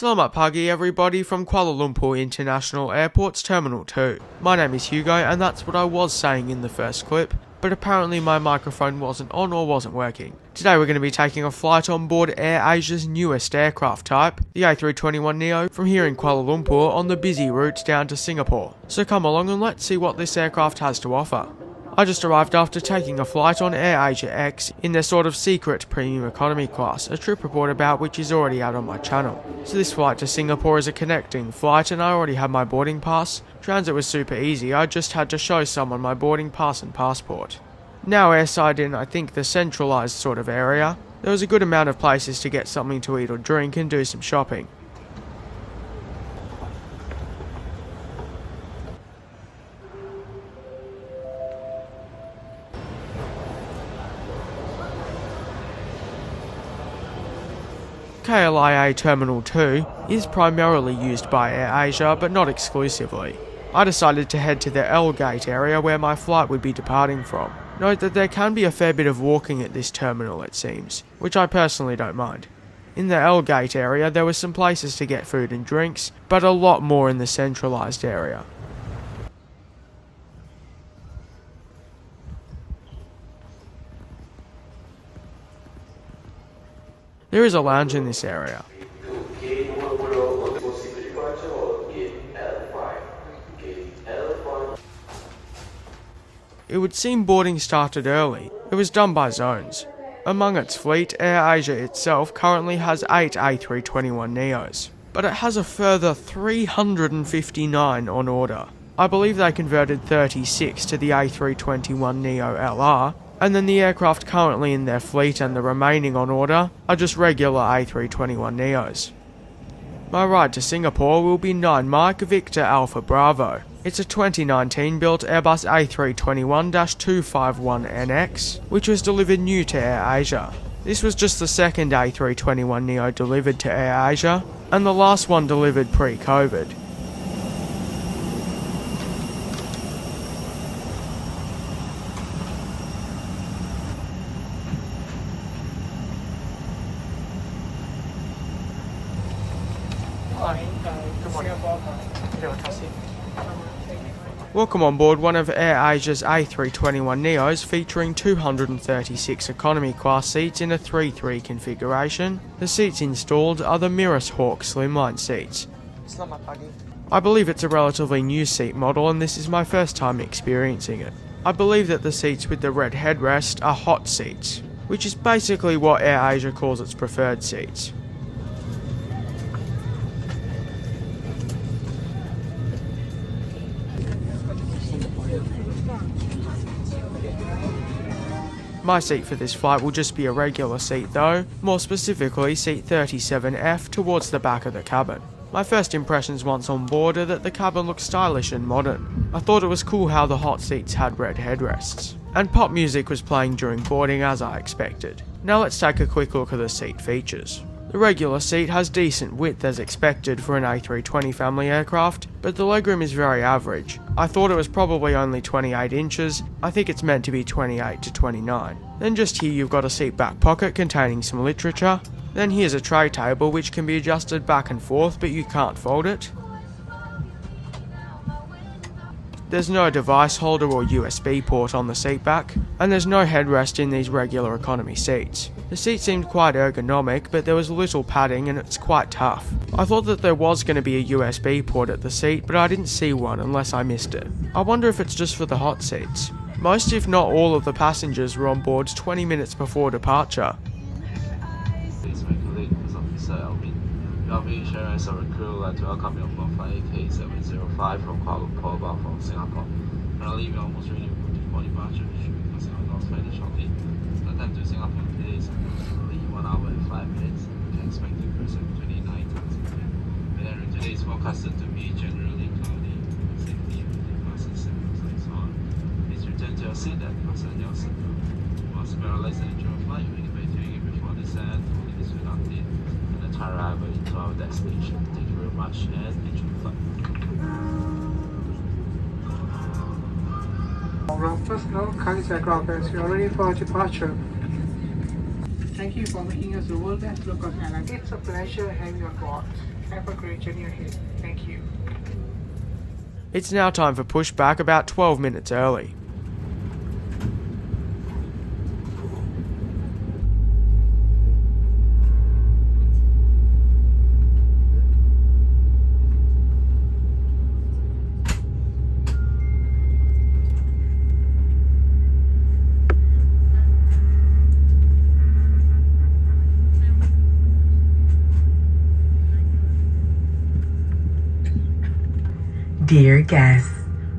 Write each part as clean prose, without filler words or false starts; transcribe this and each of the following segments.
Selamat pagi everybody from Kuala Lumpur International Airport's Terminal 2. My name is Hugo and that's what I was saying in the first clip, but apparently my microphone wasn't on or wasn't working. Today we're going to be taking a flight on board AirAsia's newest aircraft type, the A321neo, from here in Kuala Lumpur on the busy route down to Singapore. So come along and let's see what this aircraft has to offer. I just arrived after taking a flight on AirAsia in their sort of secret premium economy class, a trip report about which is already out on my channel. So this flight to Singapore is a connecting flight and I already had my boarding pass. Transit was super easy, I just had to show someone my boarding pass and passport. Now airside in I think the centralised sort of area. There was a good amount of places to get something to eat or drink and do some shopping. KLIA Terminal 2 is primarily used by AirAsia but not exclusively. I decided to head to the L gate area where my flight would be departing from. Note that there can be a fair bit of walking at this terminal it seems, which I personally don't mind. In the L gate area there were some places to get food and drinks, but a lot more in the centralised area. There is a lounge in this area. It would seem boarding started early. It was done by zones. Among its fleet, AirAsia itself currently has 8 A321neos, but it has a further 359 on order. I believe they converted 36 to the A321neo LR, and then the aircraft currently in their fleet and the remaining on order are just regular A321neos. My ride to Singapore will be 9 Mike Victor Alpha Bravo. It's a 2019 built Airbus A321-251NX, which was delivered new to AirAsia. This was just the second A321neo delivered to AirAsia, and the last one delivered pre-COVID. Welcome on board one of AirAsia's A321neos featuring 236 economy class seats in a 3-3 configuration. The seats installed are the Mirrors Hawk slimline seats. I believe it's a relatively new seat model and this is my first time experiencing it. I believe that the seats with the red headrest are hot seats, which is basically what AirAsia calls its preferred seats. My seat for this flight will just be a regular seat though, more specifically seat 37F towards the back of the cabin. My first impressions once on board are that the cabin looks stylish and modern. I thought it was cool how the hot seats had red headrests. And pop music was playing during boarding as I expected. Now let's take a quick look at the seat features. The regular seat has decent width as expected for an A320 family aircraft, but the legroom is very average. I thought it was probably only 28 inches, I think it's meant to be 28 to 29. Then just here you've got a seat back pocket containing some literature. Then here's a tray table which can be adjusted back and forth but you can't fold it. There's no device holder or USB port on the seat back, and there's no headrest in these regular economy seats. The seat seemed quite ergonomic, but there was little padding and it's quite tough. I thought that there was going to be a USB port at the seat, but I didn't see one unless I missed it. I wonder if it's just for the hot seats. Most if not all of the passengers were on board 20 minutes before departure. Insurance of a crew to welcome you from flight AK705 from Kuala Lumpur bound from Singapore. Currently, we are almost ready for departure. We should be crossing our doors fairly shortly. The time to Singapore today is approximately 1 hour and 5 minutes. We can expect to cross 29 times a day. Weather today is forecasted to be generally cloudy. Safety of the passes and is on. Please return to your seat and fasten your seatbelt. Once you realize and enjoy your flight, we invite you before descent. Only this will not need. Arrival into our destination. Thank you very much and enjoy the flight. Our first note, kindly aircraft as we are ready for departure. Thank you for making us the world's best local airline. It's a pleasure having you on board. Have a great journey ahead. Thank you. It's now time for pushback about 12 minutes early. Dear guests,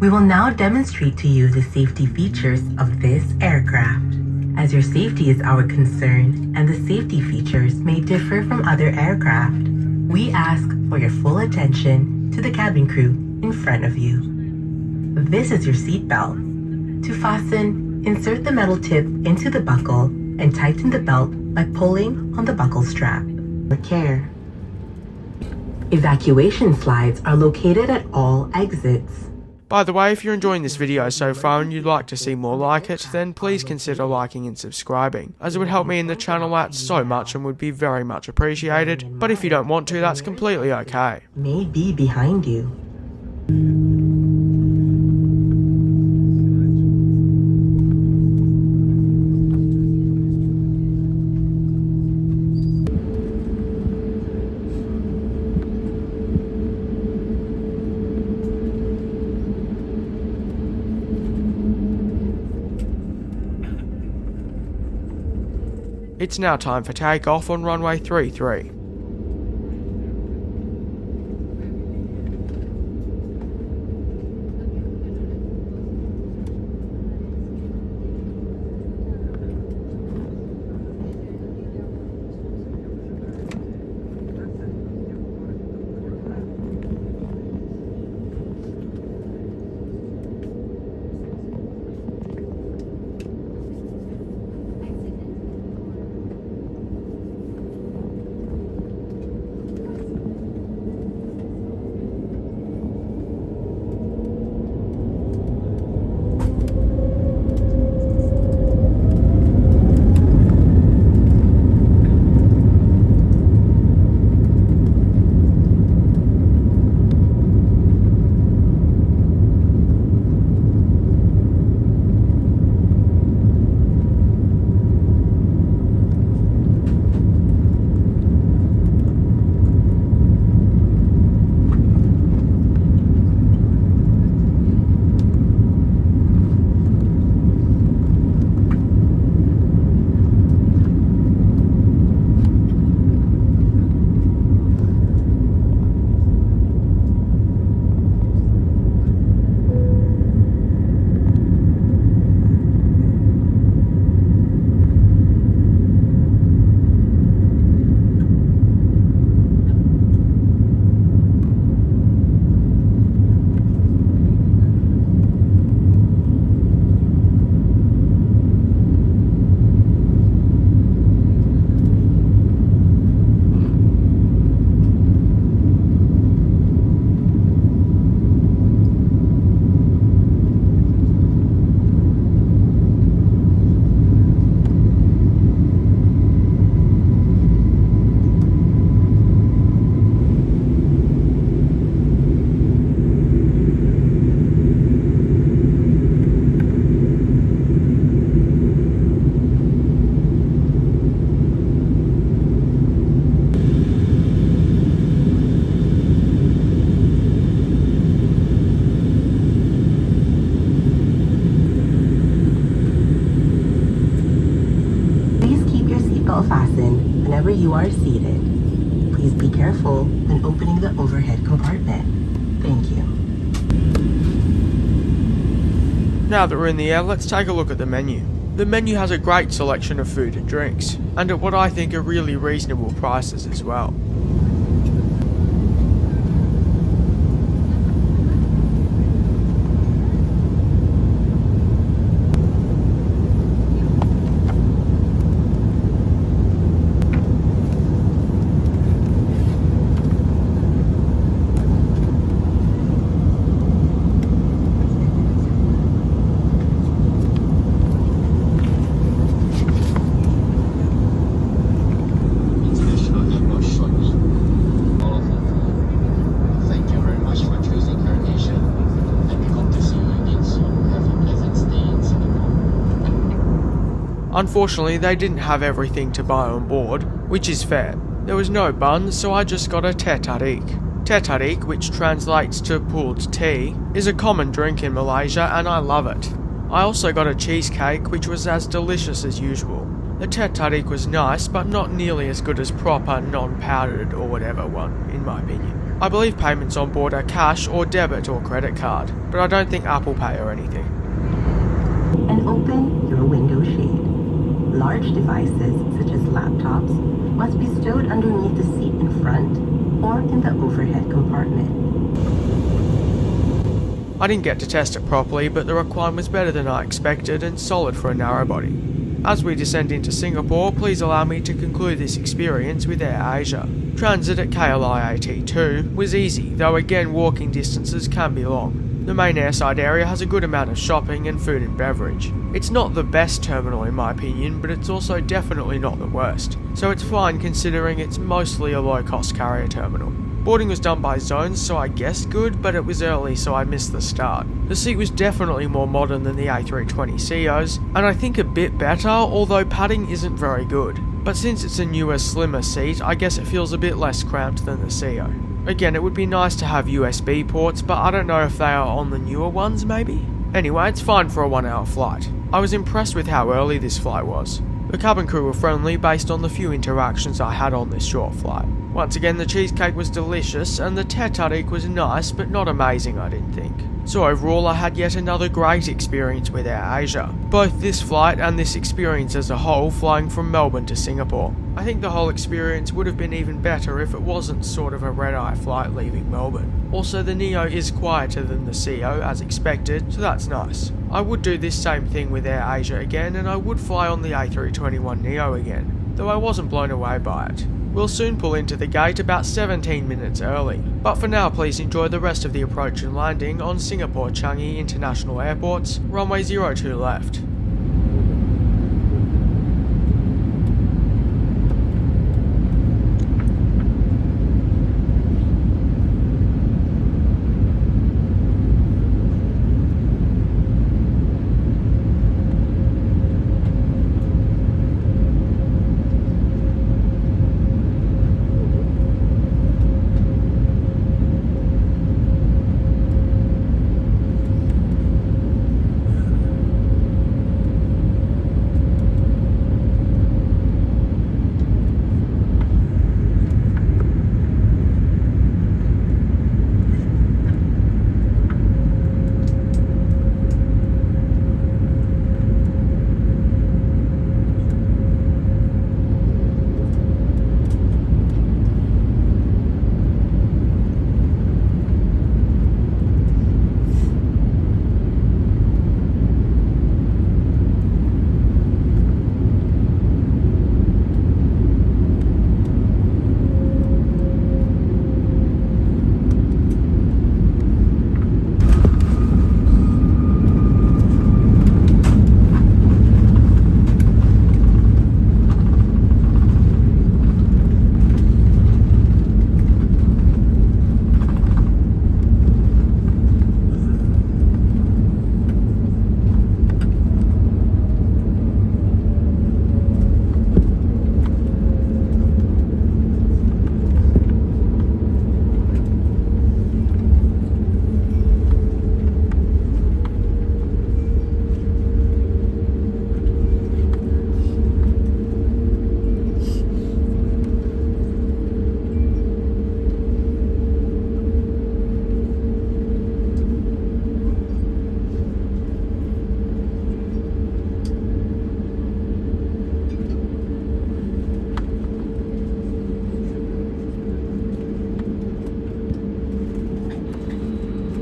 we will now demonstrate to you the safety features of this aircraft. As your safety is our concern and the safety features may differ from other aircraft, we ask for your full attention to the cabin crew in front of you. This is your seat belt. To fasten, insert the metal tip into the buckle and tighten the belt by pulling on the buckle strap. With care. Evacuation slides are located at all exits. By the way, if you're enjoying this video so far and you'd like to see more like it, then please consider liking and subscribing, as it would help me in the channel out so much and would be very much appreciated. But if you don't want to, that's completely okay. May be behind you. It's now time for takeoff on runway 33. Fasten whenever you are seated. Please be careful when opening the overhead compartment. Thank you. Now that we're in the air, let's take a look at the menu. The menu has a great selection of food and drinks, and at what I think are really reasonable prices as well. Unfortunately, they didn't have everything to buy on board, which is fair. There was no buns, so I just got a teh tarik. Teh tarik, which translates to pulled tea, is a common drink in Malaysia and I love it. I also got a cheesecake, which was as delicious as usual. The teh tarik was nice, but not nearly as good as proper non-powdered or whatever one, in my opinion. I believe payments on board are cash or debit or credit card, but I don't think Apple Pay or anything. And open your window shade. Large devices, such as laptops, must be stowed underneath the seat in front or in the overhead compartment. I didn't get to test it properly, but the recline was better than I expected and solid for a narrow body. As we descend into Singapore, please allow me to conclude this experience with AirAsia. Transit at KLIA T2 was easy, though again walking distances can be long. The main airside area has a good amount of shopping and food and beverage. It's not the best terminal in my opinion, but it's also definitely not the worst, so it's fine considering it's mostly a low-cost carrier terminal. Boarding was done by zones, so I guessed good, but it was early, so I missed the start. The seat was definitely more modern than the A320ceos, and I think a bit better, although padding isn't very good. But since it's a newer, slimmer seat, I guess it feels a bit less cramped than the CEO. Again, it would be nice to have USB ports, but I don't know if they are on the newer ones maybe? Anyway, it's fine for a 1-hour flight. I was impressed with how early this flight was. The cabin crew were friendly based on the few interactions I had on this short flight. Once again, the cheesecake was delicious and the teh tarik was nice but not amazing, I didn't think. So overall I had yet another great experience with AirAsia, both this flight and this experience as a whole flying from Melbourne to Singapore. I think the whole experience would have been even better if it wasn't sort of a red-eye flight leaving Melbourne. Also, the Neo is quieter than the CEO as expected, so that's nice. I would do this same thing with AirAsia again, and I would fly on the A321neo again, though I wasn't blown away by it. We'll soon pull into the gate about 17 minutes early, but for now please enjoy the rest of the approach and landing on Singapore Changi International Airport's runway 02 left.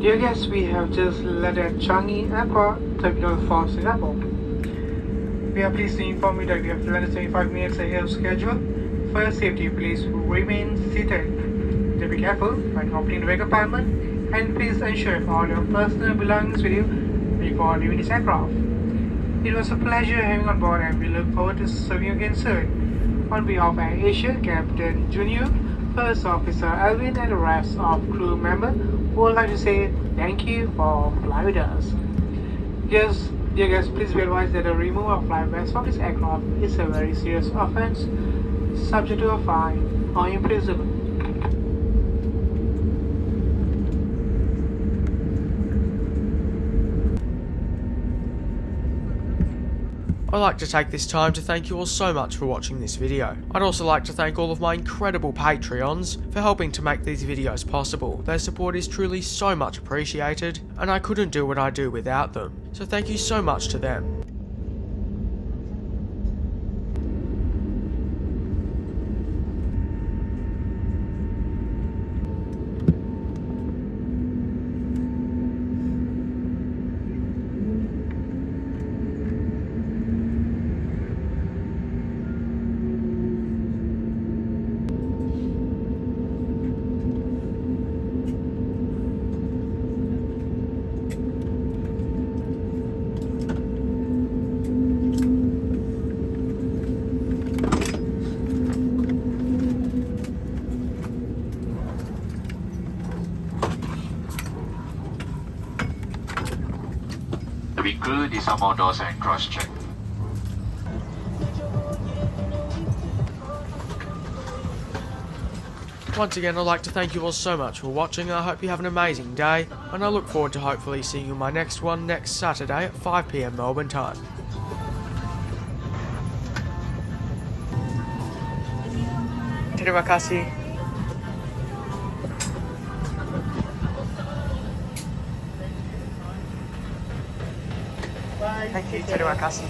Dear guests, we have just landed at Changi Airport, Terminal 4, Singapore. We are pleased to inform you that we have landed 75 minutes ahead of schedule. For your safety, please remain seated. Do be careful when opening the bag compartment, and please ensure all your personal belongings with you before leaving this aircraft. It was a pleasure having you on board, and we look forward to serving you again soon. On behalf of AirAsia, Captain Junior, First Officer Alvin, and the rest of crew members, would like to say thank you for flying with us. Just Dear guests, please be advised that the removal of flight bags from this aircraft is a very serious offense, subject to a fine or imprisonment. I'd like to take this time to thank you all so much for watching this video. I'd also like to thank all of my incredible Patreons for helping to make these videos possible. Their support is truly so much appreciated, and I couldn't do what I do without them. So thank you so much to them. We include disarm doors and cross-check. Once again, I'd like to thank you all so much for watching. I hope you have an amazing day, and I look forward to hopefully seeing you in my next one next Saturday at 5 PM Melbourne time. Terima kasih. Thank you, terima kasih.